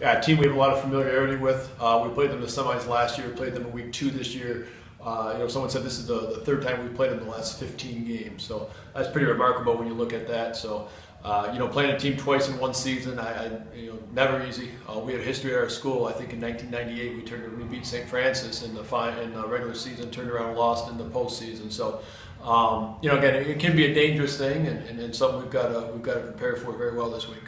Yeah, a team we have a lot of familiarity with. We played them in the semis last year. We played them in week 2 this year. Someone said this is the third time we played them in the last 15 games. So that's pretty remarkable when you look at that. So, playing a team twice in one season, never easy. We had a history at our school. I think in 1998 we beat St. Francis in the regular season, turned around and lost in the postseason. So, again, it can be a dangerous thing, and something we've got to prepare for very well this week.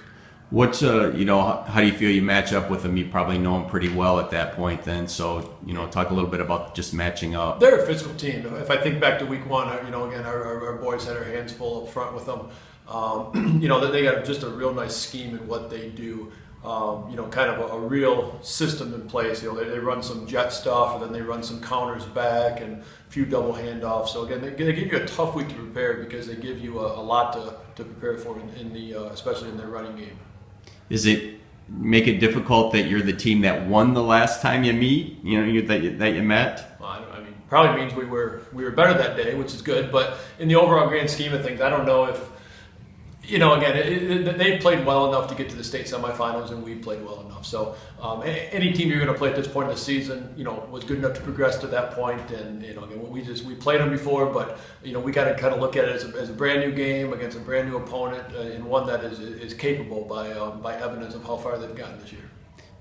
What's how do you feel you match up with them? You probably know them pretty well at that point then. So, talk a little bit about just matching up. They're a physical team. If I think back to week 1, again, our boys had their hands full up front with them. They got just a real nice scheme in what they do. Kind of a real system in place. They run some jet stuff, and then they run some counters back and a few double handoffs. So again, they give you a tough week to prepare because they give you a lot to prepare for especially in their running game. Does it make it difficult that you're the team that won the last time you meet? That you met? Well, probably means we were better that day, which is good. But in the overall grand scheme of things, I don't know if they played well enough to get to the state semifinals, and we played well enough. So any team you're going to play at this point in the season, was good enough to progress to that point. And we played them before, but we got to kind of look at it as a brand new game against a brand new opponent, and one that is capable by evidence of how far they've gotten this year.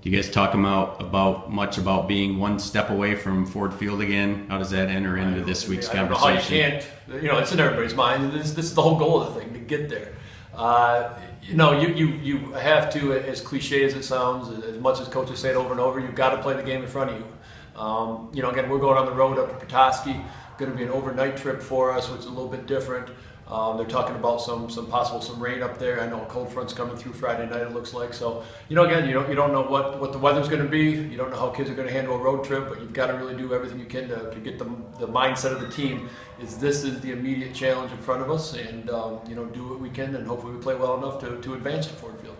Do you guys talk much about being one step away from Ford Field again? How does that enter into this week's conversation? I don't know how you can't. It's in everybody's mind. This is the whole goal of the thing, to get there. You have to, as cliche as it sounds, as much as coaches say it over and over, you've got to play the game in front of you. Again, we're going on the road up to Petoskey. Going to be an overnight trip for us, which is a little bit different. They're talking about some possible rain up there. I know a cold front's coming through Friday night, it looks like. So, again, you don't know what the weather's going to be. You don't know how kids are going to handle a road trip, but you've got to really do everything you can to get the mindset of the team. This is the immediate challenge in front of us, and do what we can, and hopefully we play well enough to advance to Ford Field.